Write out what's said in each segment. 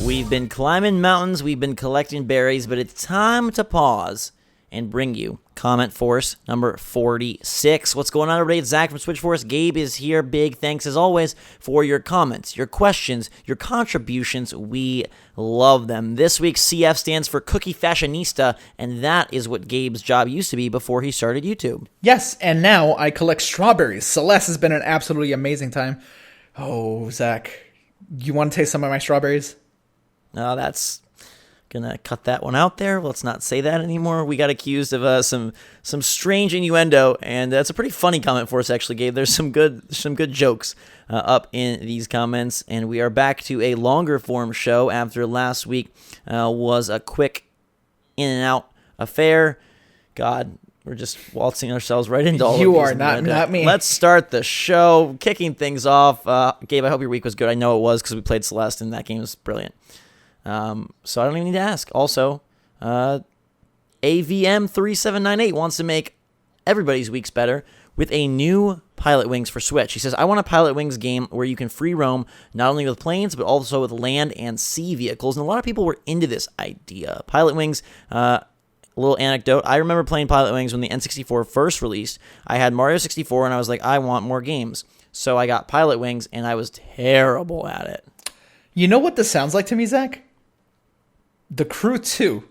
We've been climbing mountains, we've been collecting berries, but it's time to pause and bring you CommentForce number 46. What's going on, everybody? It's Zach from SwitchForce. Gabe is here. Big thanks, as always, for your comments, your questions, your contributions. We love them. This week, CF stands for Cookie Fashionista, and that is what Gabe's job used to be before he started YouTube. Yes, and now I collect strawberries. Celeste has been an absolutely amazing time. Oh, Zach, you want to taste some of my strawberries? No, that's gonna cut that one out there. Let's not say that anymore. We got accused of some strange innuendo, and that's a pretty funny comment for us, actually, Gabe. There's some good jokes up in these comments, and we are back to a longer form show after last week was a quick in and out affair. God, we're just waltzing ourselves right into all of these. You are not me. Let's start the show, kicking things off. Gabe, I hope your week was good. I know it was because we played Celeste, and that game was brilliant. So I don't even need to ask. Also, AVM3798 wants to make everybody's weeks better with a new Pilot Wings for Switch. He says, I want a Pilot Wings game where you can free roam not only with planes, but also with land and sea vehicles. And a lot of people were into this idea. Pilot Wings, a little anecdote. I remember playing Pilot Wings when the N64 first released. I had Mario 64, and I was like, I want more games. So I got Pilot Wings, and I was terrible at it. You know what this sounds like to me, Zach? The Crew 2.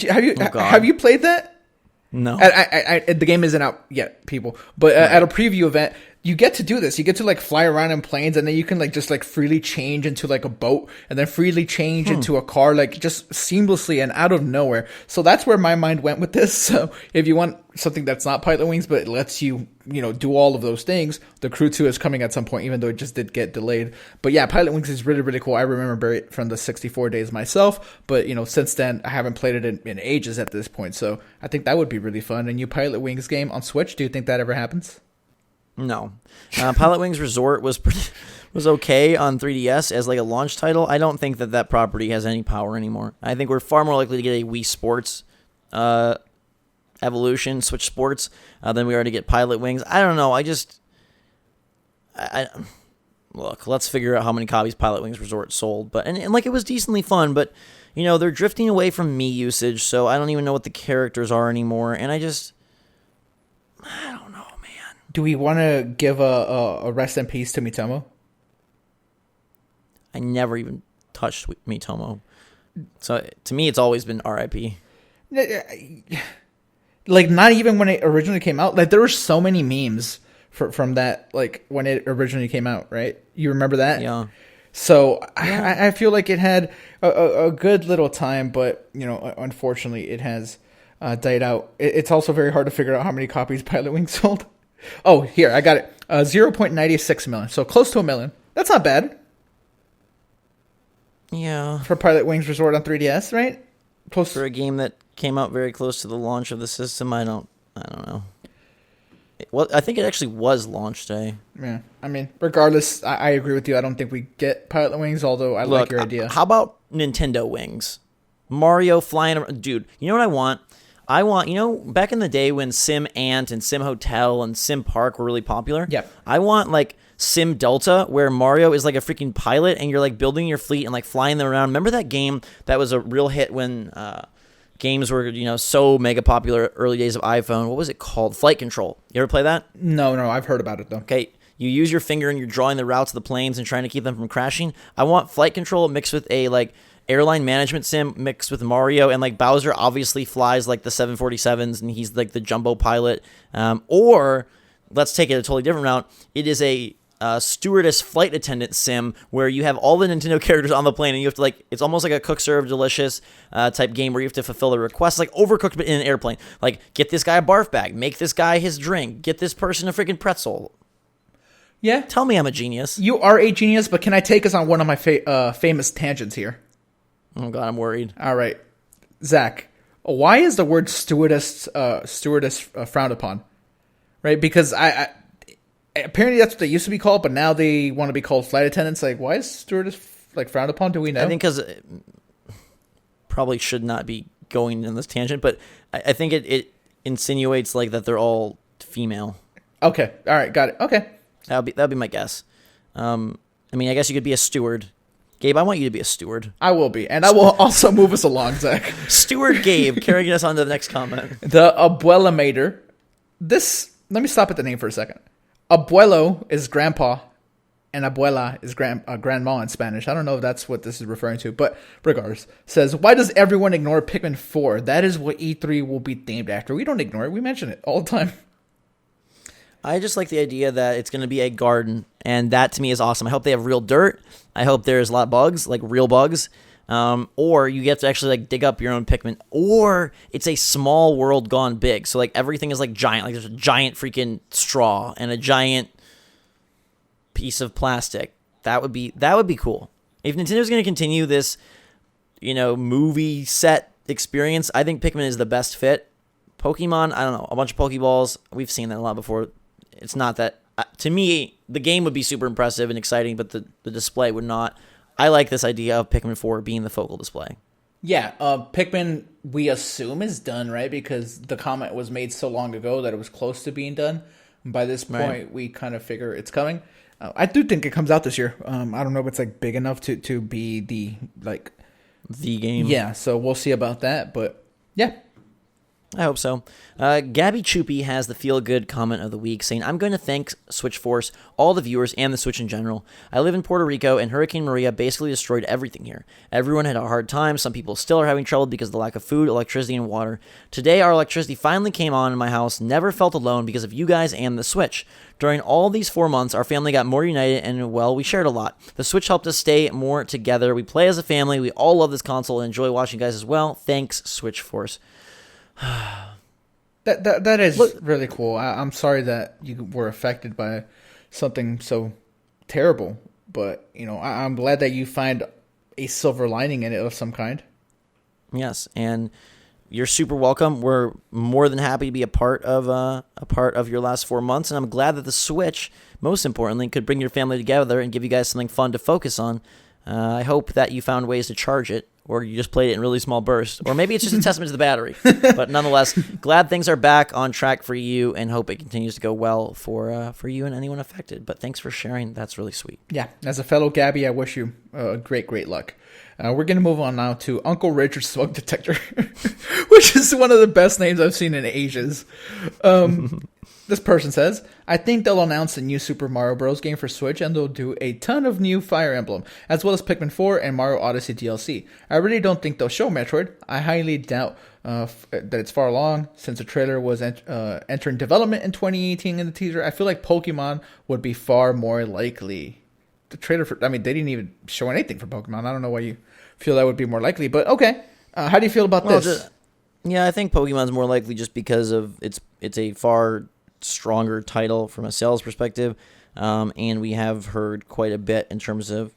Have you played that? No. The game isn't out yet, people. But at a preview event, you get to do this. You get to like fly around in planes, and then you can like just like freely change into like a boat, and then freely change into a car, like just seamlessly and out of nowhere. So that's where my mind went with this. So if you want something that's not Pilot Wings, but it lets you, do all of those things, the Crew 2 is coming at some point, even though it just did get delayed. But yeah, Pilot Wings is really, really cool. I remember it from the 64 days myself, but since then I haven't played it in ages at this point. So I think that would be really fun. A new Pilot Wings game on Switch. Do you think that ever happens? No. Pilot Wings Resort was okay on 3DS as like a launch title. I don't think that property has any power anymore. I think we're far more likely to get a Wii Sports evolution, Switch Sports, than we are to get Pilot Wings. I don't know. Look, let's figure out how many copies Pilot Wings Resort sold. But and it was decently fun, but they're drifting away from Mii usage, so I don't even know what the characters are anymore. And I don't know. Do we want to give a rest in peace to Mitomo? I never even touched Mitomo. So to me, it's always been R.I.P. Like, not even when it originally came out. Like, there were so many memes from that, like, when it originally came out, right? You remember that? Yeah. So yeah. I feel like it had a good little time, but, unfortunately, it has died out. It's also very hard to figure out how many copies Pilot Wings sold. Oh, here, I got it. 0.96 million. So close to a million. That's not bad. Yeah. For Pilot Wings Resort on 3DS, right? Close for a game that came out very close to the launch of the system. I don't know. I think it actually was launch day. Yeah. I mean, regardless, I agree with you. I don't think we get Pilot Wings, although I like your idea. How about Nintendo Wings? Mario flying around. Dude, you know what I want? I want, back in the day when Sim Ant and Sim Hotel and Sim Park were really popular. Yeah. I want, like, Sim Delta, where Mario is, like, a freaking pilot, and you're, like, building your fleet and, like, flying them around. Remember that game that was a real hit when games were, so mega popular early days of iPhone? What was it called? Flight Control. You ever play that? No, I've heard about it, though. Okay. You use your finger and you're drawing the routes of the planes and trying to keep them from crashing. I want Flight Control mixed with a, like, airline management sim mixed with Mario, and like Bowser obviously flies like the 747s and he's like the jumbo pilot. Or let's take it a totally different route. It is a stewardess flight attendant sim where you have all the Nintendo characters on the plane and you have to it's almost like a cook serve delicious type game where you have to fulfill the requests, like Overcooked but in an airplane. Like, get this guy a barf bag, make this guy his drink, get this person a freaking pretzel. Yeah. Tell me I'm a genius. You are a genius, but can I take us on one of my famous tangents here? Oh, God, I'm worried. All right. Zach, why is the word stewardess frowned upon? Right? Because I apparently that's what they used to be called, but now they want to be called flight attendants. Like, why is stewardess frowned upon? Do we know? I think because probably should not be going in this tangent, but I think it insinuates like that they're all female. Okay. All right. Got it. Okay. That'd be my guess. I mean, I guess you could be a steward Gabe, I want you to be a steward. I will be, and I will also move us along, Zach. Steward Gabe, carrying us on to the next comment. The Abuela Mater. Let me stop at the name for a second. Abuelo is grandpa, and abuela is grandma in Spanish. I don't know if that's what this is referring to, but regardless, says, why does everyone ignore Pikmin 4? That is what E3 will be themed after. We don't ignore it. We mention it all the time. I just like the idea that it's going to be a garden, and that to me is awesome. I hope they have real dirt. I hope there's a lot of bugs, like real bugs. Or you get to actually like dig up your own Pikmin, or it's a small world gone big. So like everything is like giant, like there's a giant freaking straw and a giant piece of plastic. That would be cool. If Nintendo's going to continue this, movie set experience, I think Pikmin is the best fit. Pokemon, I don't know, a bunch of Pokeballs. We've seen that a lot before. It's not that, to me, the game would be super impressive and exciting, but the display would not. I like this idea of Pikmin 4 being the focal display. Yeah, Pikmin, we assume, is done, right? Because the comment was made so long ago that it was close to being done. By this point, we kind of figure it's coming. I do think it comes out this year. I don't know if it's like big enough to be the game. Yeah, so we'll see about that, but yeah. I hope so. Gabby Choopy has the feel-good comment of the week, saying, I'm going to thank Switch Force, all the viewers, and the Switch in general. I live in Puerto Rico, and Hurricane Maria basically destroyed everything here. Everyone had a hard time. Some people still are having trouble because of the lack of food, electricity, and water. Today, our electricity finally came on in my house. Never felt alone because of you guys and the Switch. During all these 4 months, our family got more united, and, well, we shared a lot. The Switch helped us stay more together. We play as a family. We all love this console and enjoy watching you guys as well. Thanks, Switch Force. That is really cool. I'm sorry that you were affected by something so terrible, but I'm glad that you find a silver lining in it of some kind. Yes, and you're super welcome. We're more than happy to be a part of your last 4 months, and I'm glad that the Switch, most importantly, could bring your family together and give you guys something fun to focus on. I hope that you found ways to charge it, or you just played it in really small bursts, or maybe it's just a testament to the battery. But nonetheless, glad things are back on track for you, and hope it continues to go well for you and anyone affected. But thanks for sharing. That's really sweet. Yeah, as a fellow Gabby, I wish you great luck. We're going to move on now to Uncle Richard's Smoke Detector, which is one of the best names I've seen in ages. This person says, I think they'll announce a new Super Mario Bros. Game for Switch, and they'll do a ton of new Fire Emblem, as well as Pikmin 4 and Mario Odyssey DLC. I really don't think they'll show Metroid. I highly doubt that it's far along, since the trailer was entering development in 2018 in the teaser. I feel like Pokemon would be far more likely. The trailer they didn't even show anything for Pokemon. I don't know why you feel that would be more likely, but okay. How do you feel about this? I think Pokemon's more likely just because of it's a far stronger title from a sales perspective, and we have heard quite a bit in terms of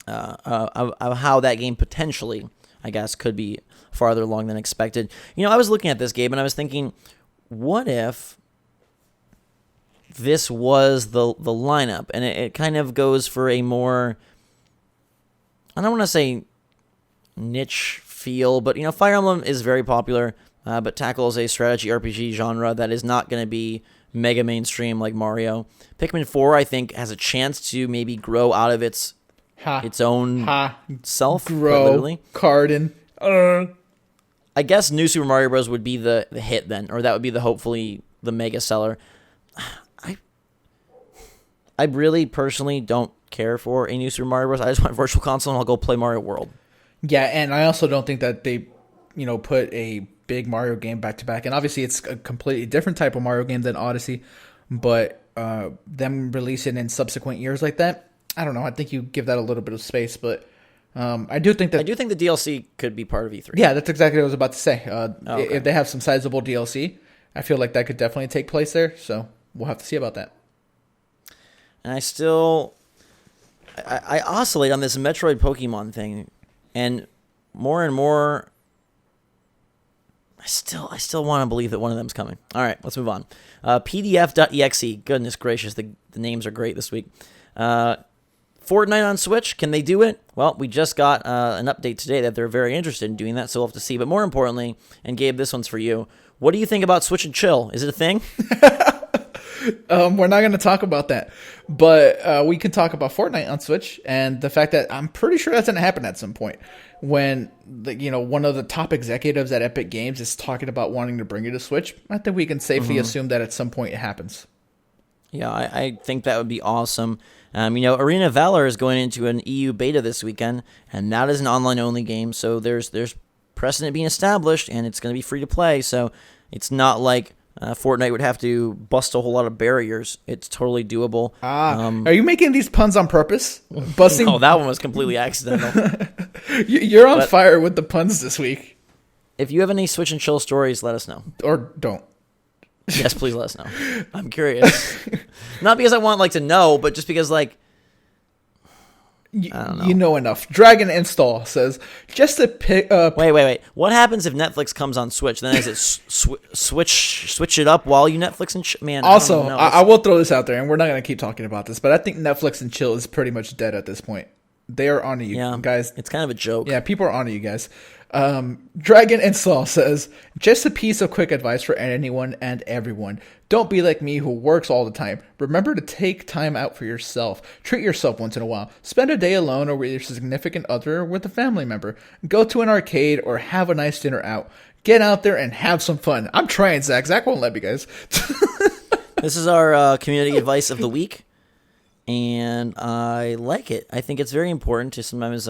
of how that game potentially, I guess, could be farther along than expected. I was looking at this game and I was thinking, what if this was the lineup, and it kind of goes for a more, I don't want to say niche feel, but Fire Emblem is very popular, but tackles a strategy RPG genre that is not going to be mega mainstream like Mario. Pikmin 4, I think, has a chance to maybe grow out of its own self. Literally. Cardin. I guess New Super Mario Bros. Would be the hit then, or that would be hopefully the mega seller. I really personally don't care for a New Super Mario Bros. I just want Virtual Console, and I'll go play Mario World. Yeah, and I also don't think that they, put a big Mario game back to back. And obviously, it's a completely different type of Mario game than Odyssey, but them releasing in subsequent years like that, I don't know. I think you give that a little bit of space, but I do think the DLC could be part of E3. Yeah, that's exactly what I was about to say. If they have some sizable DLC, I feel like that could definitely take place there. So we'll have to see about that. And I oscillate on this Metroid Pokemon thing, and more, I still want to believe that one of them's coming. All right, let's move on. PDF.exe. Goodness gracious, the names are great this week. Fortnite on Switch, can they do it? Well, we just got an update today that they're very interested in doing that, so we'll have to see. But more importantly, and Gabe, this one's for you. What do you think about Switch and Chill? Is it a thing? We're not going to talk about that, but we can talk about Fortnite on Switch and the fact that I'm pretty sure that's going to happen at some point when one of the top executives at Epic Games is talking about wanting to bring it to Switch. I think we can safely assume that at some point it happens. Yeah, I think that would be awesome. Arena of Valor is going into an EU beta this weekend, and that is an online-only game, so there's precedent being established, and it's going to be free to play, so it's not like Fortnite would have to bust a whole lot of barriers. It's totally doable. Are you making these puns on purpose? Busting? No, that one was completely accidental. You're on fire with the puns this week. If you have any Switch and Chill stories, let us know. Or don't. Yes, please let us know. I'm curious. Not because I want to know, but just because I don't know. You know enough. Dragon Install says, just to pick up... Wait. What happens if Netflix comes on Switch? Then is it switch it up while you Netflix and... Man, also, I will throw this out there, and we're not going to keep talking about this, but I think Netflix and Chill is pretty much dead at this point. They are on to you, guys. It's kind of a joke. Yeah, people are on to you guys. Dragon Install says, just a piece of quick advice for anyone and everyone. Don't be like me who works all the time. Remember to take time out for yourself. Treat yourself once in a while. Spend a day alone or with your significant other or with a family member. Go to an arcade or have a nice dinner out. Get out there and have some fun. I'm trying, Zach. Zach won't let me, guys. This is our community advice of the week, and I like it. I think it's very important to sometimes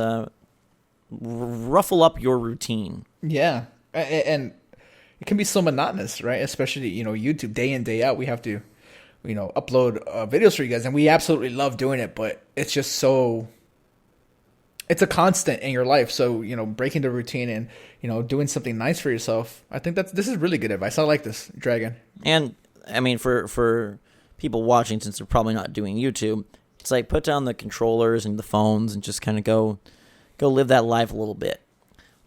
ruffle up your routine. Yeah, and it can be so monotonous, right? Especially YouTube, day in, day out. We have to upload videos for you guys, and we absolutely love doing it, but it's just so... It's a constant in your life, so breaking the routine and doing something nice for yourself. I think this is really good advice. I like this, Dragon. And I mean, for people watching, since they're probably not doing YouTube, it's like put down the controllers and the phones and just kind of go live that life a little bit.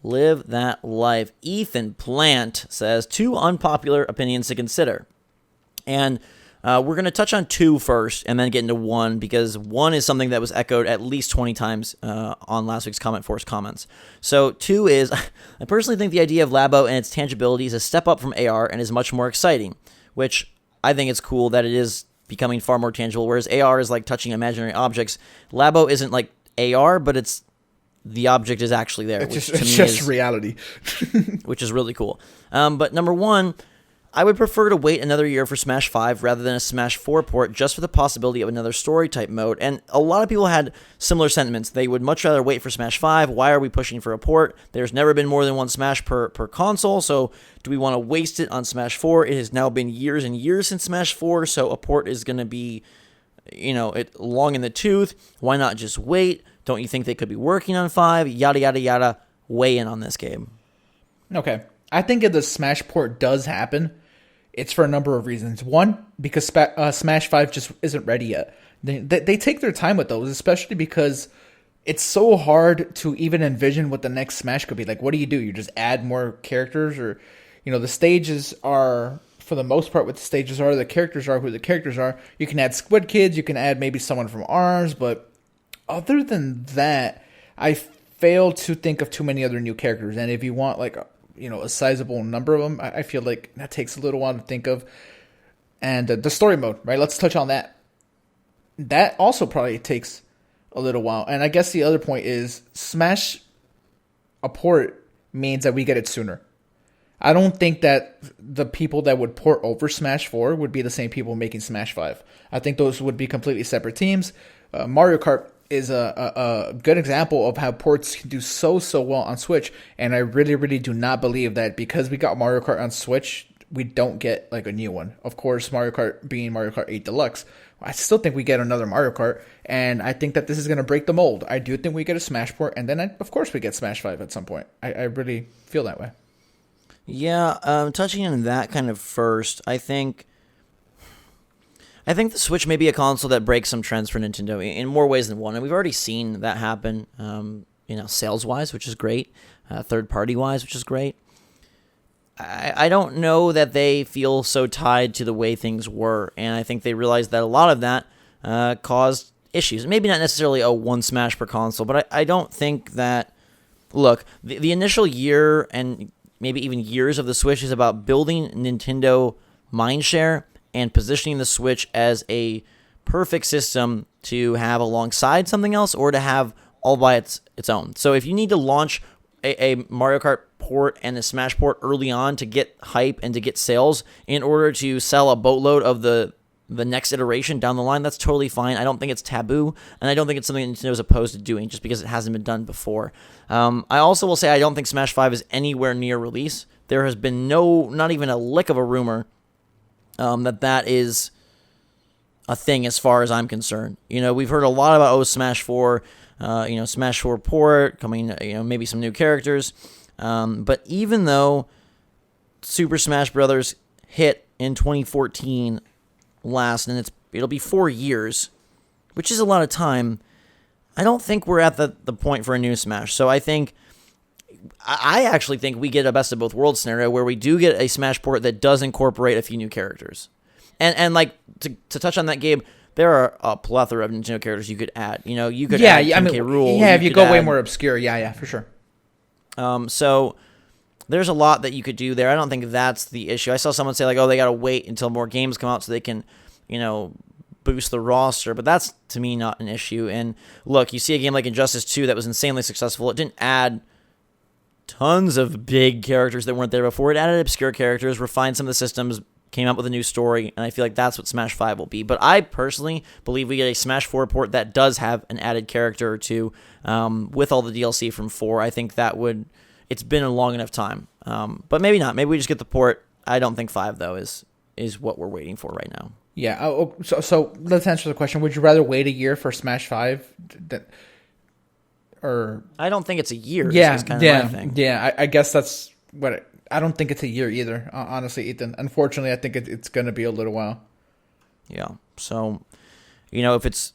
Live that life. Ethan Plant says 2 unpopular opinions to consider, and we're going to touch on 2 first and then get into 1, because 1 is something that was echoed at least 20 times on last week's CommentForce comments. So 2 is, I personally think the idea of Labo and its tangibility is a step up from AR and is much more exciting, which I think it's cool that it is becoming far more tangible, whereas AR is like touching imaginary objects. Labo isn't like AR, but the object is actually there. It's just reality. Which is really cool. But number 1, I would prefer to wait another year for Smash 5 rather than a Smash 4 port, just for the possibility of another story-type mode. And a lot of people had similar sentiments. They would much rather wait for Smash 5. Why are we pushing for a port? There's never been more than 1 Smash per console, so do we want to waste it on Smash 4? It has now been years and years since Smash 4, so a port is going to be, long in the tooth. Why not just wait? Don't you think they could be working on 5? Yada, yada, yada. Weigh in on this game. Okay. I think if the Smash port does happen, it's for a number of reasons. 1, because Smash 5 just isn't ready yet. They take their time with those, especially because it's so hard to even envision what the next Smash could be. Like, what do? You just add more characters, or, the stages are, for the most part, what the stages are. The characters are who the characters are. You can add Squid Kids, you can add maybe someone from ARMS, but other than that, I fail to think of too many other new characters. And if you want, like, a sizable number of them, I feel like that takes a little while to think of. And the story mode, right? Let's touch on that. That also probably takes a little while. And I guess the other point is Smash a port means that we get it sooner. I don't think that the people that would port over Smash 4 would be the same people making Smash 5. I think those would be completely separate teams. Mario Kart is a good example of how ports can do so well on Switch, and I really, really do not believe that because we got Mario Kart on Switch, we don't get like a new one. Of course, Mario Kart being Mario Kart 8 Deluxe, I still think we get another Mario Kart, and I think that this is going to break the mold. I do think we get a Smash port, and then of course we get Smash 5 at some point. I really feel that way. Yeah, touching on that kind of first, I think the Switch may be a console that breaks some trends for Nintendo in more ways than one, and we've already seen that happen, sales-wise, which is great, third-party-wise, which is great. I don't know that they feel so tied to the way things were, and I think they realize that a lot of that caused issues. Maybe not necessarily one Smash per console, but I don't think that... Look, the initial year and maybe even years of the Switch is about building Nintendo mindshare and positioning the Switch as a perfect system to have alongside something else or to have all by its own. So if you need to launch a Mario Kart port and a Smash port early on to get hype and to get sales in order to sell a boatload of the next iteration down the line, that's totally fine. I don't think it's taboo, and I don't think it's something Nintendo is opposed to doing just because it hasn't been done before. I also will say I don't think Smash 5 is anywhere near release. There has been not even a lick of a rumor that is a thing as far as I'm concerned. We've heard a lot about Smash 4, Smash 4 port coming, maybe some new characters. But even though Super Smash Bros. Hit in 2014 last, and it'll be 4 years, which is a lot of time, I don't think we're at the point for a new Smash. So I actually think we get a best of both worlds scenario where we do get a Smash port that does incorporate a few new characters. And like to touch on that, Gabe, there are a plethora of Nintendo characters you could add. You could add 10K Rule. Yeah, if you go way more obscure, yeah, for sure. So there's a lot that you could do there. I don't think that's the issue. I saw someone say, like, oh, they got to wait until more games come out so they can, boost the roster. But that's, to me, not an issue. And look, you see a game like Injustice 2 that was insanely successful. It didn't add tons of big characters that weren't there before. It added obscure characters, refined some of the systems, came up with a new story, and I feel like that's what Smash 5 will be. But I personally believe we get a Smash 4 port that does have an added character or two with all the DLC from 4. I think that would... It's been a long enough time. But maybe not. Maybe we just get the port. I don't think 5, though, is what we're waiting for right now. Yeah. So let's answer the question. Would you rather wait a year for Smash 5? Or... I don't think it's a year. Yeah. Is kind of my thing. Yeah. I guess that's what... I don't think it's a year either, honestly, Ethan. Unfortunately, I think it's going to be a little while. Yeah. So, if it's...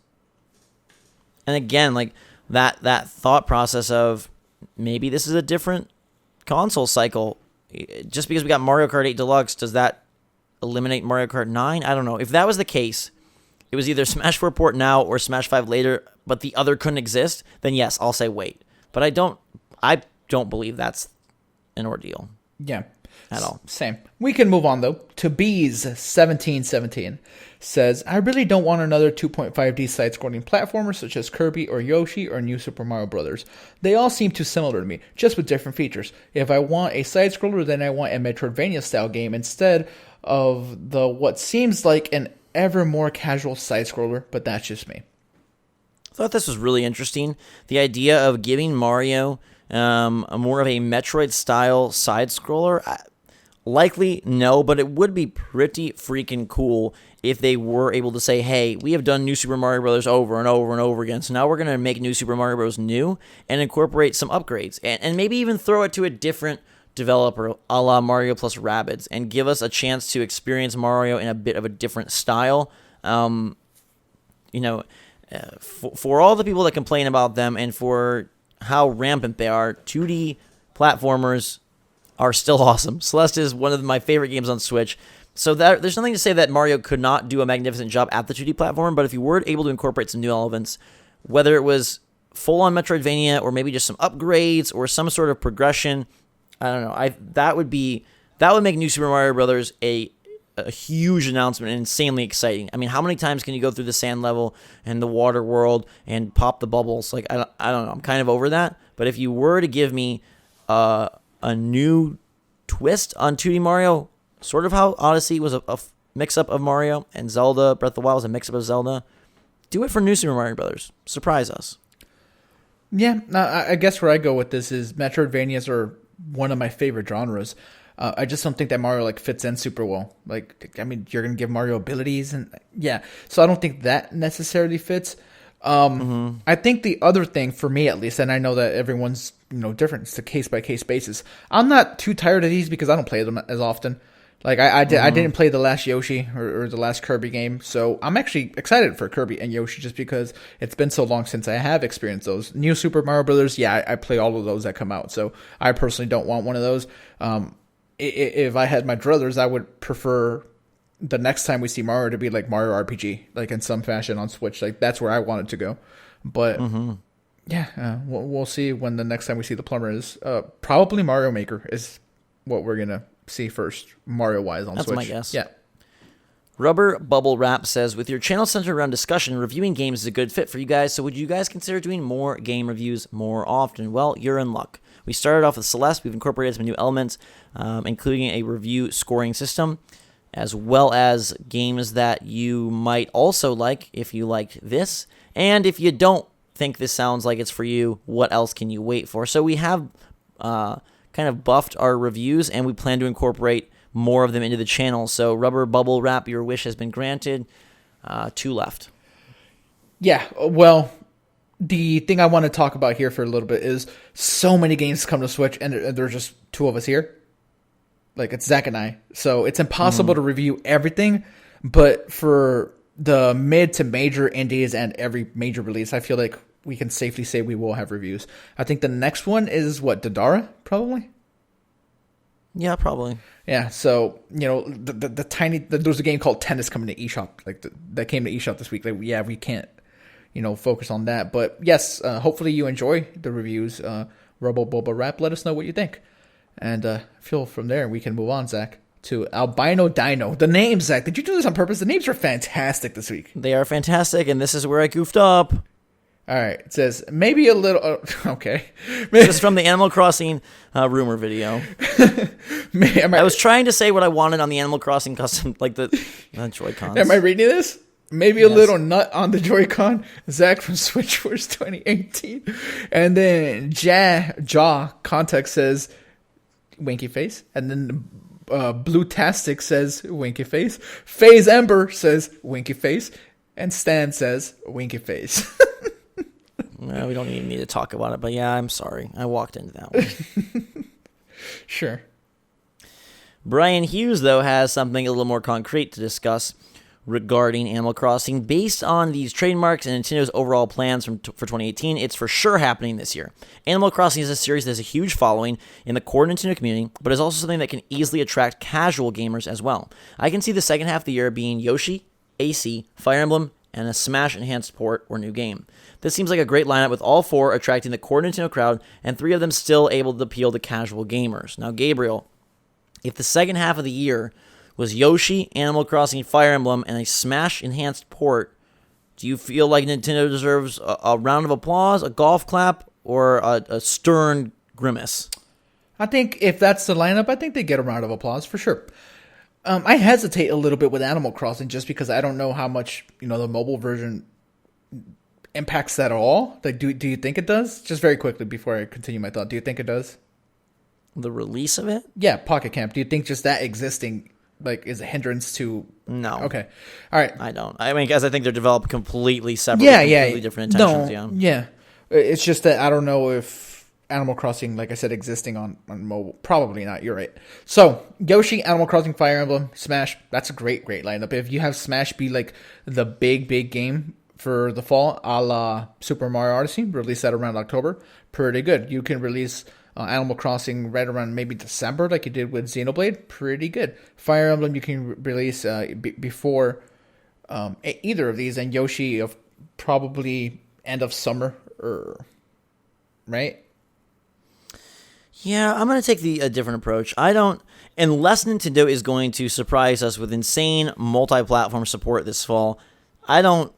And again, like, that thought process of maybe this is a different console cycle. Just because we got Mario Kart 8 Deluxe, does that eliminate Mario Kart 9? I don't know. If that was the case, it was either Smash 4 port now or Smash 5 later, but the other couldn't exist, then yes, I'll say wait. But I don't believe that's an ordeal. Yeah. At all. Same. We can move on, though, to Bees1717. Says, I really don't want another 2.5D side-scrolling platformer such as Kirby or Yoshi or New Super Mario Bros. They all seem too similar to me, just with different features. If I want a side-scroller, then I want a Metroidvania-style game instead of what seems like an ever more casual side-scroller, but that's just me. I thought this was really interesting. The idea of giving Mario more of a Metroid-style side-scroller, likely no, but it would be pretty freaking cool if they were able to say, hey, we have done New Super Mario Bros. Over and over and over again, so now we're going to make New Super Mario Bros. New and incorporate some upgrades, and maybe even throw it to a different developer, a la Mario plus Rabbids, and give us a chance to experience Mario in a bit of a different style. For all the people that complain about them and for how rampant they are, 2D platformers are still awesome. Celeste is one of my favorite games on Switch. So there's nothing to say that Mario could not do a magnificent job at the 2D platform, but if you were able to incorporate some new elements, whether it was full-on Metroidvania or maybe just some upgrades or some sort of progression, I don't know. That would make New Super Mario Brothers a huge announcement and insanely exciting. I mean, how many times can you go through the sand level and the water world and pop the bubbles? Like, I don't know. I'm kind of over that. But if you were to give me a new twist on 2D Mario, sort of how Odyssey was a mix-up of Mario and Zelda Breath of the Wild was a mix-up of Zelda, do it for New Super Mario Brothers. Surprise us. Yeah, I guess where I go with this is Metroidvanias are one of my favorite genres. I just don't think that Mario fits in super well. I mean, you're gonna give Mario abilities, and yeah, so I don't think that necessarily fits. I think the other thing for me, at least, and I know that everyone's different. It's a case by case basis. I'm not too tired of these because I don't play them as often. I didn't play the last Yoshi or the last Kirby game, so I'm actually excited for Kirby and Yoshi just because it's been so long since I have experienced those. New Super Mario Brothers, yeah, I play all of those that come out, so I personally don't want one of those. If I had my druthers, I would prefer the next time we see Mario to be like Mario RPG, in some fashion on Switch. That's where I want it to go. But yeah, we'll see when the next time we see the plumber is. Probably Mario Maker is what we're gonna see first, Mario wise on Switch. That's my guess. Yeah. Rubber Bubble Wrap says, with your channel centered around discussion, reviewing games is a good fit for you guys, so would you guys consider doing more game reviews more often? Well, you're in luck. We started off with Celeste. We've incorporated some new elements, including a review scoring system, as well as games that you might also like if you liked this. And if you don't think this sounds like it's for you, what else can you wait for? So we have kind of buffed our reviews, and we plan to incorporate more of them into the channel. So Rubber Bubble Wrap, your wish has been granted. 2 left. Yeah, well, the thing I want to talk about here for a little bit is so many games come to Switch, and there's just 2 of us here. Like, it's Zach and I. So it's impossible to review everything, but for the mid to major indies and every major release, I feel like we can safely say we will have reviews. I think the next one is, Dadara, probably? Yeah, probably. Yeah, so, the tiny... There was a game called Tennis coming to eShop. That came to eShop this week. Yeah, we can't, focus on that. But, yes, hopefully you enjoy the reviews. Rubble Bubble Wrap, let us know what you think. And feel from there we can move on, Zach, to Albino Dino. The names, Zach, did you do this on purpose? The names are fantastic this week. They are fantastic, and this is where I goofed up. All right, it says, maybe a little... okay. This is from the Animal Crossing rumor video. I was trying to say what I wanted on the Animal Crossing custom, like the Joy-Cons. Am I reading this? Maybe a little nut on the Joy-Con. Zach from Switch Wars 2018. And then Jaw Context says, winky face. And then Blue-tastic says, winky face. FaZe Ember says, winky face. And Stan says, winky face. No, we don't even need to talk about it, but yeah, I'm sorry. I walked into that one. Sure. Brian Hughes, though, has something a little more concrete to discuss regarding Animal Crossing. Based on these trademarks and Nintendo's overall plans for 2018, it's for sure happening this year. Animal Crossing is a series that has a huge following in the core Nintendo community, but is also something that can easily attract casual gamers as well. I can see the second half of the year being Yoshi, AC, Fire Emblem, and a Smash enhanced port or new game. This seems like a great lineup with all 4 attracting the core Nintendo crowd and 3 of them still able to appeal to casual gamers. Now, Gabriel, if the second half of the year was Yoshi, Animal Crossing, Fire Emblem, and a Smash enhanced port, do you feel like Nintendo deserves a round of applause, a golf clap, or a stern grimace? I think if that's the lineup, I think they get a round of applause for sure. I hesitate a little bit with Animal Crossing just because I don't know how much, the mobile version impacts that at all. Like, do you think it does? Just very quickly before I continue my thought, do you think it does? The release of it? Yeah, Pocket Camp. Do you think just that existing, is a hindrance to... No. Okay. All right. I don't. I mean, guys, I think they're developed completely separate. Completely different intentions. No, yeah. It's just that I don't know if Animal Crossing, like I said, existing on mobile. Probably not. You're right. So, Yoshi, Animal Crossing, Fire Emblem, Smash. That's a great lineup. If you have Smash be like the big game for the fall, a la Super Mario Odyssey, release that around October. Pretty good. You can release Animal Crossing right around maybe December, like you did with Xenoblade. Pretty good. Fire Emblem you can release before either of these, and Yoshi of probably end of summer, right? Yeah, I'm going to take a different approach. Unless Nintendo is going to surprise us with insane multi-platform support this fall, I don't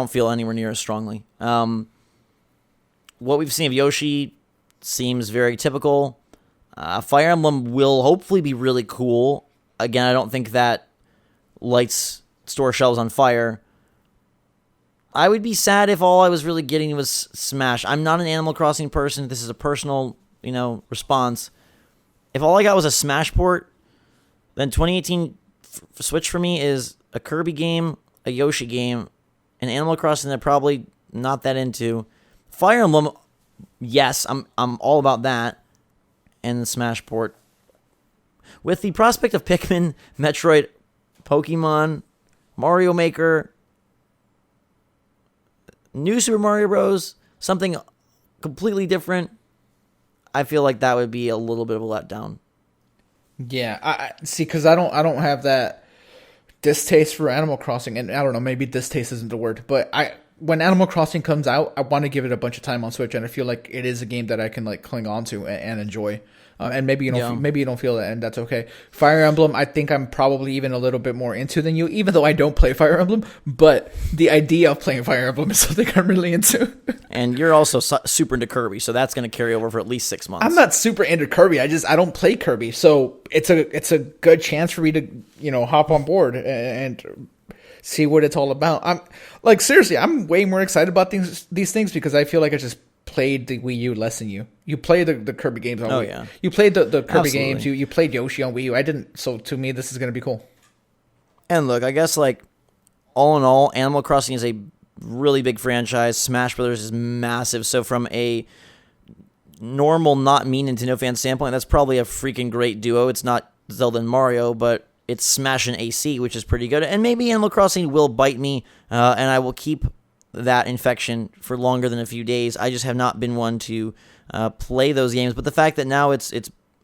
feel anywhere near as strongly. What we've seen of Yoshi seems very typical. Fire Emblem will hopefully be really cool. Again, I don't think that lights store shelves on fire. I would be sad if all I was really getting was Smash. I'm not an Animal Crossing person. This is a personal, response. If all I got was a Smash port, then 2018 Switch for me is a Kirby game, a Yoshi game, an Animal Crossing that I'm probably not that into. Fire Emblem, yes, I'm all about that, and the Smash port. With the prospect of Pikmin, Metroid, Pokemon, Mario Maker, New Super Mario Bros., something completely different, I feel like that would be a little bit of a letdown. Yeah, I see, because I don't have that distaste for Animal Crossing, and I don't know, maybe distaste isn't the word, but when Animal Crossing comes out, I want to give it a bunch of time on Switch, and I feel like it is a game that I can cling on to and enjoy. And maybe you don't feel that, and that's okay. Fire Emblem, I think I'm probably even a little bit more into than you, even though I don't play Fire Emblem. But the idea of playing Fire Emblem is something I'm really into. And you're also super into Kirby, so that's going to carry over for at least 6 months. I'm not super into Kirby. I don't play Kirby, so it's a good chance for me to hop on board and see what it's all about. I'm like, seriously, I'm way more excited about these things because I feel like I just played the Wii U less than you. You played the Kirby games on Wii. Yeah. You played the Kirby Absolutely. games. You played Yoshi on Wii U. I didn't. So to me, this is going to be cool. And look, I guess like all in all, Animal Crossing is a really big franchise. Smash Bros is massive. So from a normal, not mean Nintendo fan standpoint, that's probably a freaking great duo. It's not Zelda and Mario, but it's Smash and AC, which is pretty good. And maybe Animal Crossing will bite me, and I will keep that infection for longer than a few days. I just have not been one to play those games. But the fact that now it's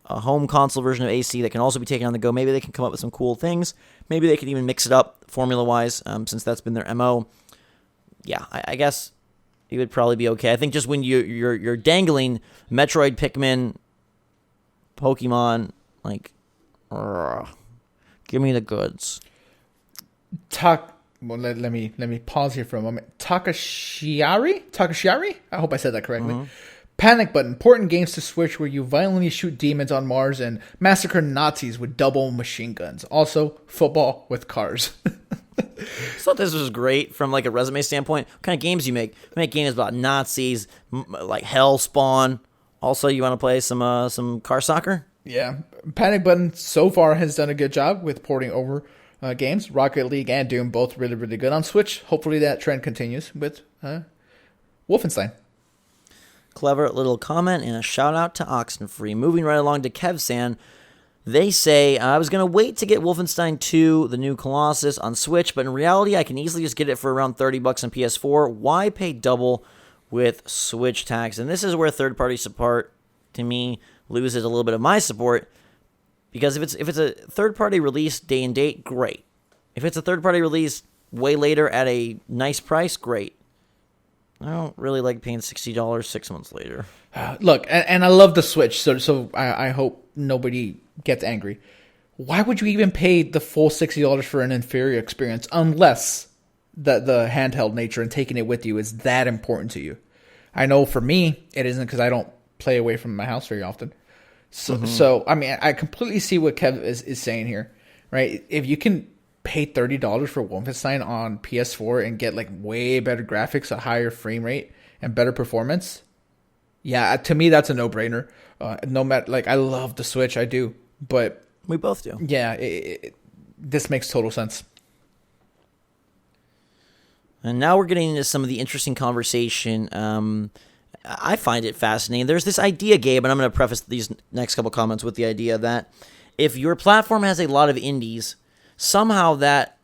a home console version of AC that can also be taken on the go, maybe they can come up with some cool things. Maybe they can even mix it up formula-wise, since that's been their MO. Yeah, I guess it would probably be okay. I think just when you're dangling Metroid, Pikmin, Pokemon, like, give me the goods. Well, let me pause here for a moment. Takashiari? I hope I said that correctly. Mm-hmm. Panic Button. Important games to Switch where you violently shoot demons on Mars and massacre Nazis with double machine guns. Also, football with cars. I thought this was great from like a resume standpoint. What kind of games you make? You make games about Nazis, like Hellspawn. Also, you want to play some car soccer? Yeah. Panic Button so far has done a good job with porting over games. Rocket League and Doom, both really, really good on Switch. Hopefully that trend continues with Wolfenstein. Clever little comment and a shout out to Oxenfree. Moving right along to Kevsan. They say, I was going to wait to get Wolfenstein 2, the new Colossus, on Switch, but in reality I can easily just get it for around $30 on PS4. Why pay double with Switch tax? And this is where third-party support, to me, loses a little bit of my support. Because if it's a third-party release day and date, great. If it's a third-party release way later at a nice price, great. I don't really like paying $60 6 months later. Look, and I love the Switch, so I hope nobody gets angry. Why would you even pay the full $60 for an inferior experience unless the handheld nature and taking it with you is that important to you? I know for me, it isn't because I don't play away from my house very often. So I mean, I completely see what Kev is saying here, right? If you can pay $30 for Wolfenstein on PS4 and get like way better graphics, a higher frame rate, and better performance, yeah, to me that's a no-brainer. No matter, like, I love the Switch, I do, but we both do. Yeah, this makes total sense. And now we're getting into some of the interesting conversation. I find it fascinating. There's this idea, Gabe, and I'm going to preface these next couple comments with the idea that if your platform has a lot of indies, somehow that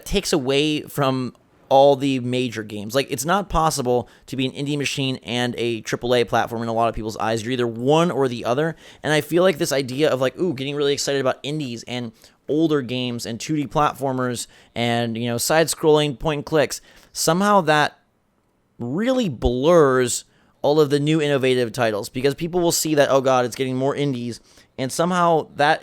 takes away from all the major games. Like, it's not possible to be an indie machine and a AAA platform in a lot of people's eyes. You're either one or the other. And I feel like this idea of like, getting really excited about indies and older games and 2D platformers and, side-scrolling point and clicks, somehow that really blurs all of the new innovative titles, because people will see that, oh god, it's getting more indies, and somehow that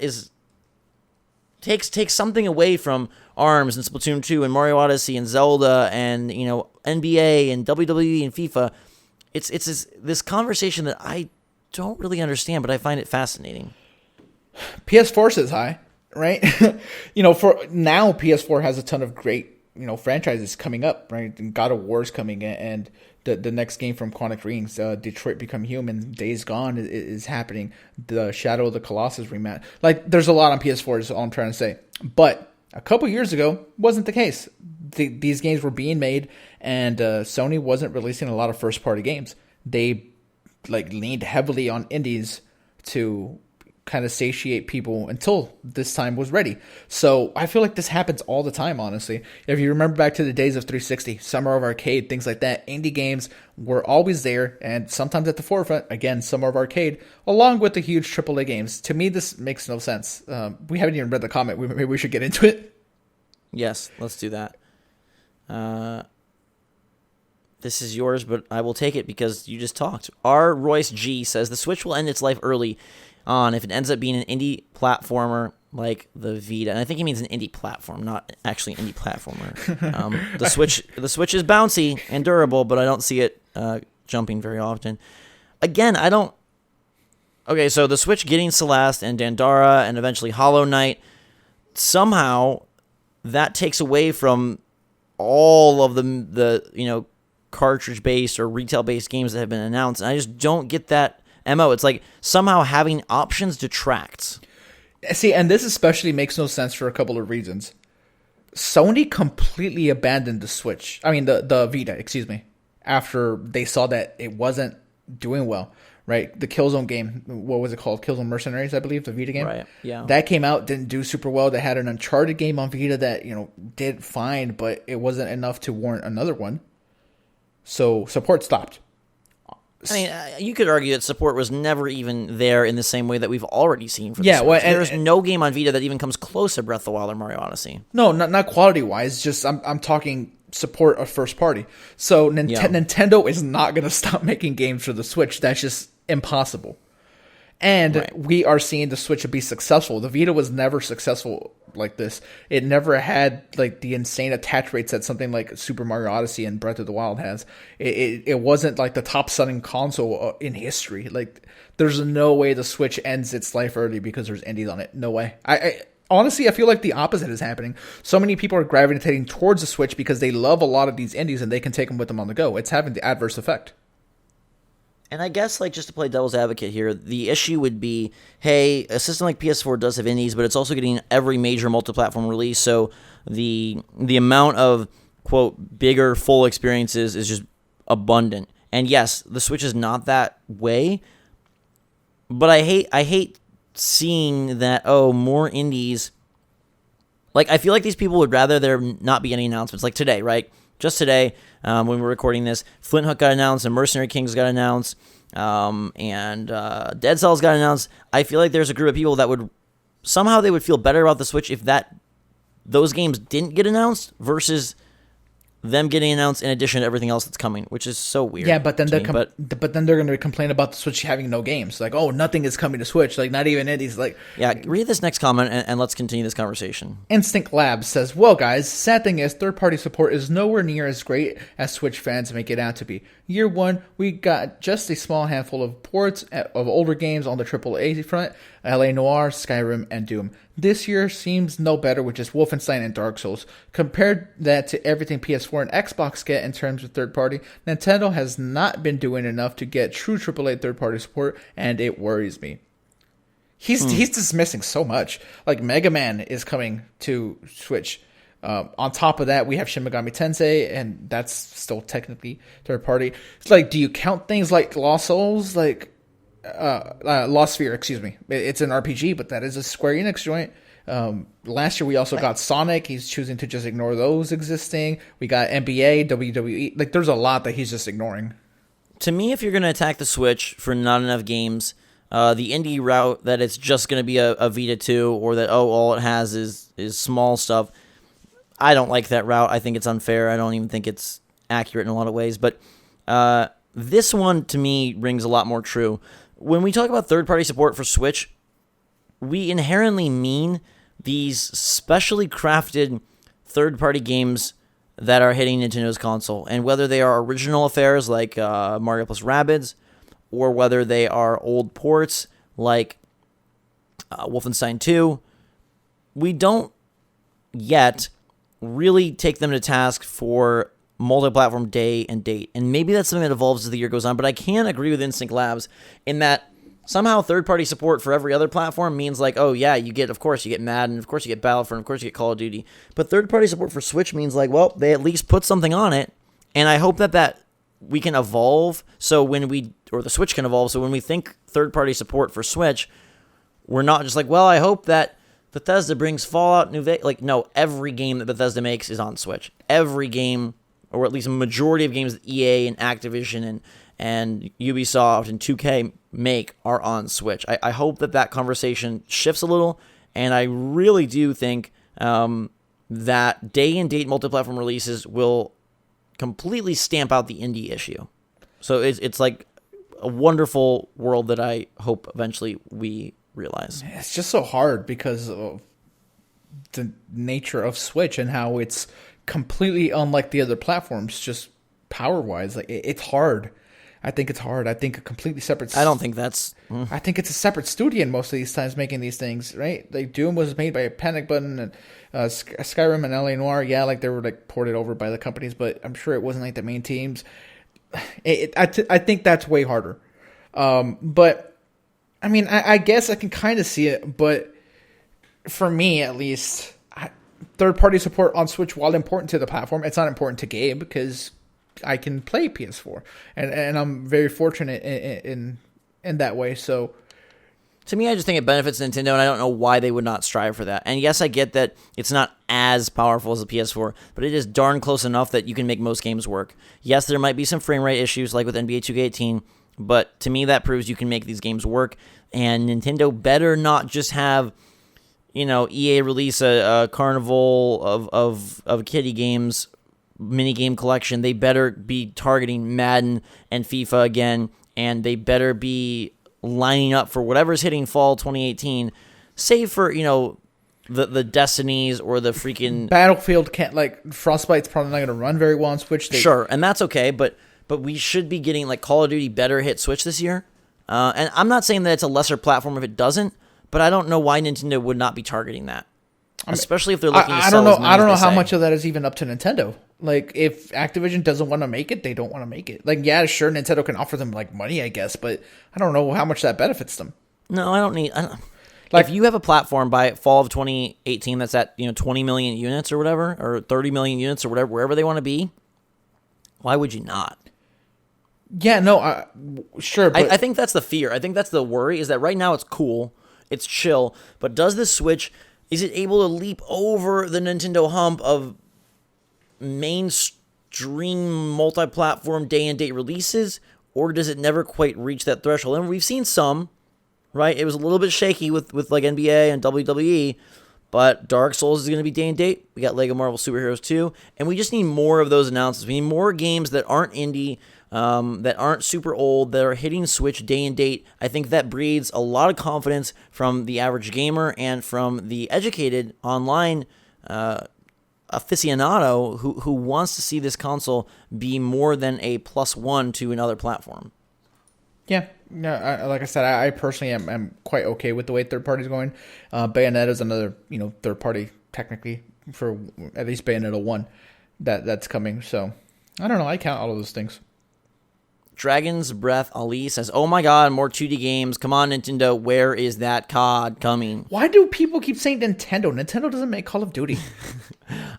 takes something away from ARMS and Splatoon 2 and Mario Odyssey and Zelda and NBA and WWE and FIFA. It's this conversation that I don't really understand, but I find it fascinating. PS4 says hi, right? For now, PS4 has a ton of great franchises coming up, right? And God of War's coming in, and the next game from Quantic Dreams, Detroit Become Human, Days Gone is happening. The Shadow of the Colossus rematch. Like, there's a lot on PS4 is all I'm trying to say. But a couple years ago, wasn't the case. These games were being made, and Sony wasn't releasing a lot of first-party games. They leaned heavily on indies to kind of satiate people until this time was ready. So I feel like this happens all the time, honestly. If you remember back to the days of 360, Summer of Arcade, things like that, indie games were always there, and sometimes at the forefront, again, Summer of Arcade, along with the huge AAA games. To me, this makes no sense. We haven't even read the comment. Maybe we should get into it. Yes, let's do that. this is yours, but I will take it because you just talked. R. Royce G says the Switch will end its life early on if it ends up being an indie platformer like the Vita. And I think he means an indie platform, not actually an indie platformer. The Switch is bouncy and durable, but I don't see it jumping very often. Again, I don't... Okay, so the Switch getting Celeste and Dandara and eventually Hollow Knight, somehow that takes away from all of the cartridge-based or retail-based games that have been announced, and I just don't get that MO. It's like somehow having options detracts. See, and this especially makes no sense for a couple of reasons. Sony completely abandoned the Switch. I mean, the Vita, excuse me, after they saw that it wasn't doing well, right? The Killzone game, what was it called? Killzone Mercenaries, I believe, the Vita game. Right, yeah. That came out, didn't do super well. They had an Uncharted game on Vita that, did fine, but it wasn't enough to warrant another one. So support stopped. I mean, you could argue that support was never even there in the same way that we've already seen for the Switch. There's no game on Vita that even comes close to Breath of the Wild or Mario Odyssey. No, not quality-wise. Just I'm talking support of first party. So Nintendo is not going to stop making games for the Switch. That's just impossible. And we are seeing the Switch be successful. The Vita was never successful like this. It never had like the insane attach rates that something like Super Mario Odyssey and Breath of the Wild has. It wasn't like the top selling console in history. Like there's no way the Switch ends its life early because there's indies on it. No way. I honestly, I feel like the opposite is happening. So many people are gravitating towards the Switch because they love a lot of these indies and they can take them with them on the go. It's having the adverse effect. And I guess, like, just to play devil's advocate here, the issue would be, hey, a system like PS4 does have indies, but it's also getting every major multi-platform release, so the amount of, quote, bigger, full experiences is just abundant. And yes, the Switch is not that way, but I hate seeing that, more indies. Like, I feel like these people would rather there not be any announcements. Like today, right? Just today, when we're recording this, Flint Hook got announced, and Mercenary Kings got announced, and Dead Cells got announced. I feel like there's a group of people that would somehow they would feel better about the Switch if those games didn't get announced versus them getting announced in addition to everything else that's coming, which is so weird. Yeah, but then they're going to complain about the Switch having no games. Like, nothing is coming to Switch. Like, not even indies. Like, yeah, read this next comment and let's continue this conversation. Instinct Labs says, well, guys, sad thing is third-party support is nowhere near as great as Switch fans make it out to be. Year one, we got just a small handful of ports of older games on the AAA front, LA Noire, Skyrim, and Doom. This year seems no better with just Wolfenstein and Dark Souls. Compared that to everything PS4 and Xbox get in terms of third-party, Nintendo has not been doing enough to get true AAA third-party support, and it worries me. He's dismissing so much. Like, Mega Man is coming to Switch. On top of that, we have Shin Megami Tensei, and that's still technically third-party. It's like, do you count things like Lost Souls, like Lost Sphere, excuse me. It's an RPG, but that is a Square Enix joint. Last year we also got Sonic. He's choosing to just ignore those existing. We got NBA, WWE. Like, there's a lot that he's just ignoring. To me, if you're going to attack the Switch for not enough games, the indie route that it's just going to be a Vita 2 or that, all it has is small stuff, I don't like that route. I think it's unfair. I don't even think it's accurate in a lot of ways. But this one, to me, rings a lot more true. When we talk about third-party support for Switch, we inherently mean these specially crafted third-party games that are hitting Nintendo's console. And whether they are original affairs like Mario plus Rabbids, or whether they are old ports like Wolfenstein 2, we don't yet really take them to task for multi-platform day and date. And maybe that's something that evolves as the year goes on, but I can agree with Instinct Labs in that somehow third-party support for every other platform means like, you get Madden, of course you get Battlefront, of course you get Call of Duty. But third-party support for Switch means like, they at least put something on it. And I hope that we can evolve or the Switch can evolve, so when we think third-party support for Switch, we're not just like, I hope that Bethesda brings Fallout New Vegas. Like, no, every game that Bethesda makes is on Switch. Every game, or at least a majority of games that EA and Activision and Ubisoft and 2K make are on Switch. I hope that conversation shifts a little, and I really do think that day-and-date multi-platform releases will completely stamp out the indie issue. So it's like a wonderful world that I hope eventually we realize. It's just so hard because of the nature of Switch and how it's completely unlike the other platforms, just power-wise. Like, it's hard. I think it's hard. I think a completely separate... I don't think that's... I think it's a separate studio in most of these times making these things, right? Like, Doom was made by Panic Button, and Skyrim and LA Noire, yeah, like, they were, like, ported over by the companies, but I'm sure it wasn't, like, the main teams. I think that's way harder. But, I mean, I guess I can kind of see it, but for me, at least, third-party support on Switch, while important to the platform, it's not important to Gabe, because I can play PS4, and I'm very fortunate in that way. So, to me, I just think it benefits Nintendo, and I don't know why they would not strive for that. And yes, I get that it's not as powerful as the PS4, but it is darn close enough that you can make most games work. Yes, there might be some frame rate issues, like with NBA 2K18, but to me, that proves you can make these games work. And Nintendo better not just have, EA release a carnival of kiddie games, minigame collection. They better be targeting Madden and FIFA again, and they better be lining up for whatever's hitting fall 2018, save for, the Destinies or the freaking... Battlefield can't, Frostbite's probably not going to run very well on Switch. Sure, and that's okay, but we should be getting, Call of Duty better hit Switch this year. And I'm not saying that it's a lesser platform if it doesn't, but I don't know why Nintendo would not be targeting that. Especially if they're looking to sell as many I don't know as how they much say. of that is even up to Nintendo. If Activision doesn't want to make it, they don't want to make it. Yeah, sure, Nintendo can offer them money, I guess, but I don't know how much that benefits them. No, I don't. If you have a platform by fall of 2018 that's at 20 million units or whatever, or 30 million units or whatever, wherever they want to be, why would you not? Yeah, no, sure. But I think that's the fear. I think that's the worry, is that right now it's cool, it's chill, but does this Switch, is it able to leap over the Nintendo hump of mainstream multi-platform day-and-date releases, or does it never quite reach that threshold? And we've seen some, right? It was a little bit shaky with NBA and WWE, but Dark Souls is going to be day-and-date. We got Lego Marvel Super Heroes 2, and we just need more of those announcements. We need more games that aren't indie, that aren't super old, that are hitting Switch day and date. I think that breeds a lot of confidence from the average gamer and from the educated online aficionado who wants to see this console be more than a +1 to another platform. Yeah, like I said, I personally am quite okay with the way third party's going. Bayonetta is another third party technically for at least Bayonetta 1 that's coming. So I don't know. I count all of those things. Dragon's Breath Ali says, "Oh my God, more 2D games! Come on, Nintendo, where is that COD coming?" Why do people keep saying Nintendo? Nintendo doesn't make Call of Duty.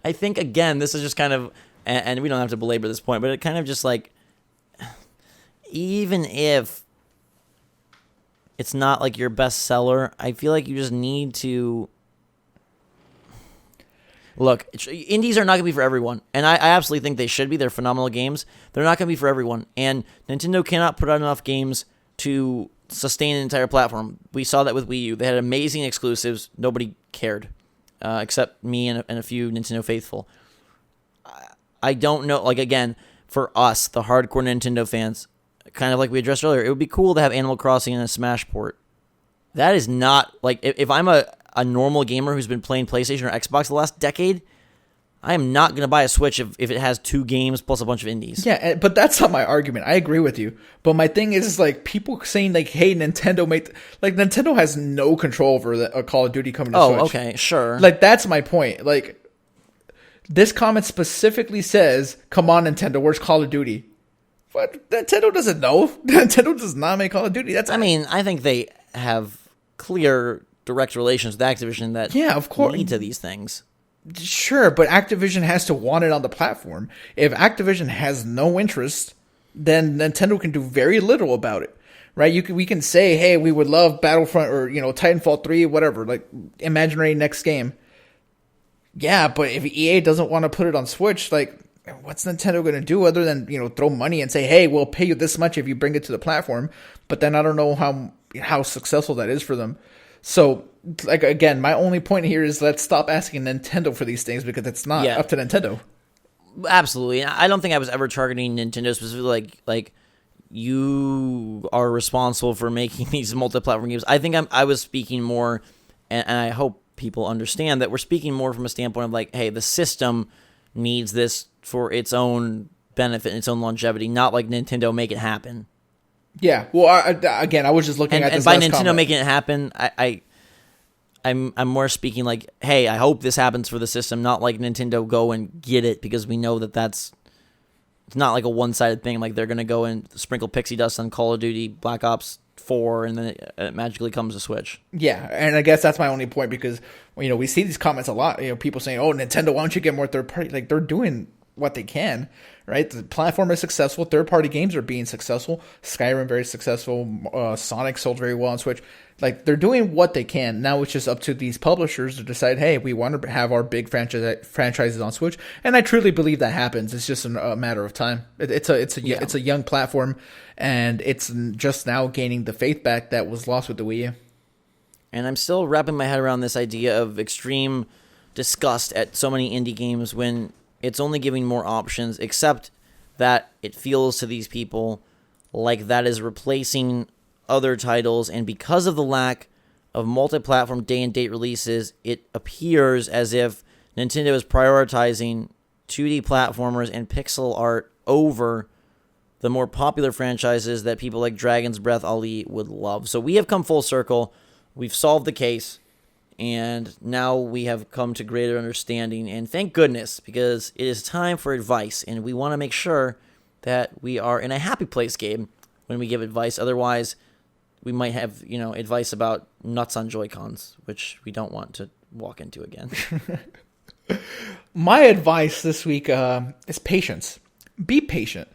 I think again, this is just kind of, and we don't have to belabor this point, but it kind of just even if it's not your best seller, I feel like you just need to look. Indies are not going to be for everyone, and I absolutely think they should be. They're phenomenal games. They're not going to be for everyone, and Nintendo cannot put out enough games to sustain an entire platform. We saw that with Wii U. They had amazing exclusives. Nobody cared, except me and a few Nintendo faithful. I don't know. Again, for us, the hardcore Nintendo fans, kind of like we addressed earlier, it would be cool to have Animal Crossing and a Smash port. That is not, if I'm a normal gamer who's been playing PlayStation or Xbox the last decade, I am not going to buy a Switch if it has 2 games plus a bunch of indies. Yeah, but that's not my argument. I agree with you. But my thing is people saying hey, Nintendo made... Nintendo has no control over a Call of Duty coming to Switch. Oh, okay, sure. That's my point. This comment specifically says, come on, Nintendo, where's Call of Duty? But Nintendo doesn't know. Nintendo does not make Call of Duty. I think they have clear direct relations with Activision that of course lead to these things. Sure, but Activision has to want it on the platform. If Activision has no interest, then Nintendo can do very little about it, right? We can say, hey, we would love Battlefront or Titanfall 3, whatever, imaginary next game. Yeah, but if EA doesn't want to put it on Switch, what's Nintendo going to do other than throw money and say, hey, we'll pay you this much if you bring it to the platform? But then I don't know how successful that is for them. So, again, my only point here is let's stop asking Nintendo for these things because it's not up to Nintendo. Absolutely. I don't think I was ever targeting Nintendo specifically. Like you are responsible for making these multi-platform games. I think I was speaking more, and I hope people understand that we're speaking more from a standpoint of like, hey, the system needs this for its own benefit and its own longevity, not like Nintendo make it happen. Yeah. Well, I was just looking at this. And by Nintendo making it happen, I'm more speaking like, hey, I hope this happens for the system, not like Nintendo go and get it, because we know that that's it's not like a one-sided thing. Like they're gonna go and sprinkle pixie dust on Call of Duty Black Ops 4, and then it magically comes to Switch. Yeah, and I guess that's my only point, because we see these comments a lot. People saying, "Oh, Nintendo, why don't you get more third party?" Like they're doing what they can, right? The platform is successful. Third-party games are being successful. Skyrim very successful. Sonic sold very well on Switch. Like they're doing what they can. Now it's just up to these publishers to decide, hey, we want to have our big franchises on Switch, and I truly believe that happens. It's just a matter of time. It's a young platform, and it's just now gaining the faith back that was lost with the Wii U. And I'm still wrapping my head around this idea of extreme disgust at so many indie games when it's only giving more options, except that it feels to these people like that is replacing other titles, and because of the lack of multi-platform day-and-date releases, it appears as if Nintendo is prioritizing 2D platformers and pixel art over the more popular franchises that people like Dragon's Breath Ali would love. So we have come full circle. We've solved the case, and now we have come to greater understanding, and thank goodness, because it is time for advice, and we want to make sure that we are in a happy place, Gabe, when we give advice. Otherwise, we might have, advice about nuts on Joy-Cons, which we don't want to walk into again. My advice this week is patience. Be patient.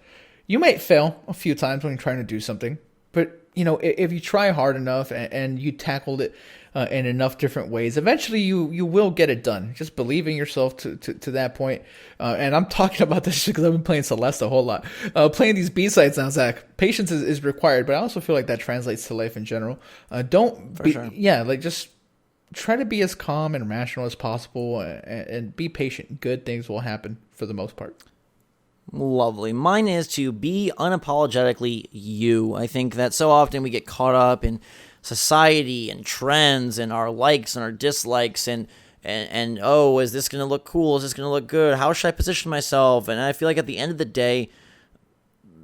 You might fail a few times when you're trying to do something, but if you try hard enough and you tackled it in enough different ways, eventually you will get it done. Just believe in yourself to that point. And I'm talking about this because I've been playing Celeste a whole lot. Playing these B-sides now, Zach. Patience is required, but I also feel like that translates to life in general. Just try to be as calm and rational as possible, and be patient. Good things will happen for the most part. Lovely. Mine is to be unapologetically you. I think that so often we get caught up in society and trends and our likes and our dislikes and oh, is this going to look cool? Is this going to look good? How should I position myself? And I feel like at the end of the day,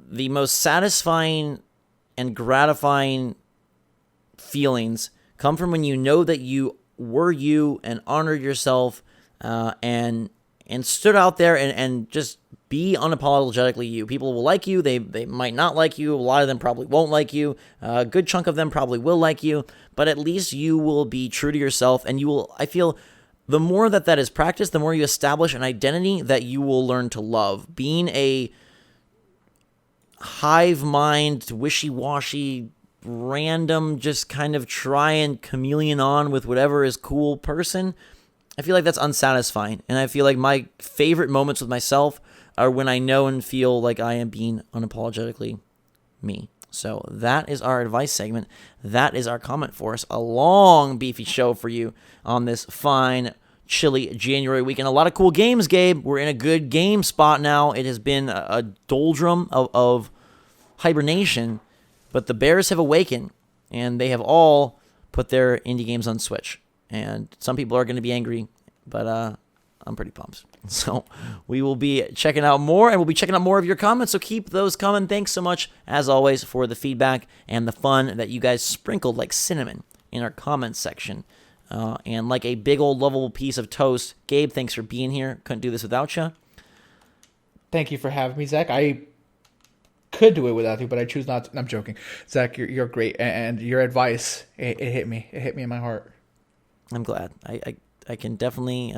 the most satisfying and gratifying feelings come from when you know that you were you and honored yourself and stood out there and just be unapologetically you. People will like you. They might not like you. A lot of them probably won't like you. A good chunk of them probably will like you. But at least you will be true to yourself. And you will, I feel, the more that is practiced, the more you establish an identity that you will learn to love. Being a hive mind, wishy-washy, random, just kind of try and chameleon on with whatever is cool person, I feel like that's unsatisfying. And I feel like my favorite moments with myself are when I know and feel like I am being unapologetically me. So that is our advice segment. That is our comment for us. A long, beefy show for you on this fine, chilly January weekend. A lot of cool games, Gabe. We're in a good game spot now. It has been a doldrum of hibernation, but the Bears have awakened, and they have all put their indie games on Switch. And some people are going to be angry, but I'm pretty pumped. So we will be checking out more, and we'll be checking out more of your comments, so keep those coming. Thanks so much, as always, for the feedback and the fun that you guys sprinkled like cinnamon in our comments section. And like a big old lovable piece of toast, Gabe, thanks for being here. Couldn't do this without you. Thank you for having me, Zach. I could do it without you, but I choose not to. I'm joking. Zach, you're great, and your advice, it hit me. It hit me in my heart. I'm glad. I can definitely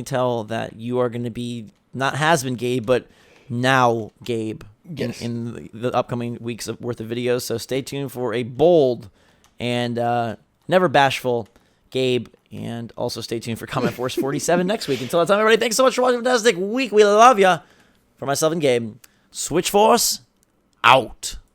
tell that you are going to be not has-been Gabe, but now Gabe in the upcoming weeks worth of videos. So stay tuned for a bold and never bashful Gabe, and also stay tuned for CommentForce 47 next week. Until that time, everybody, thanks so much for watching. Fantastic week. We love you. For myself and Gabe, Switch Force out.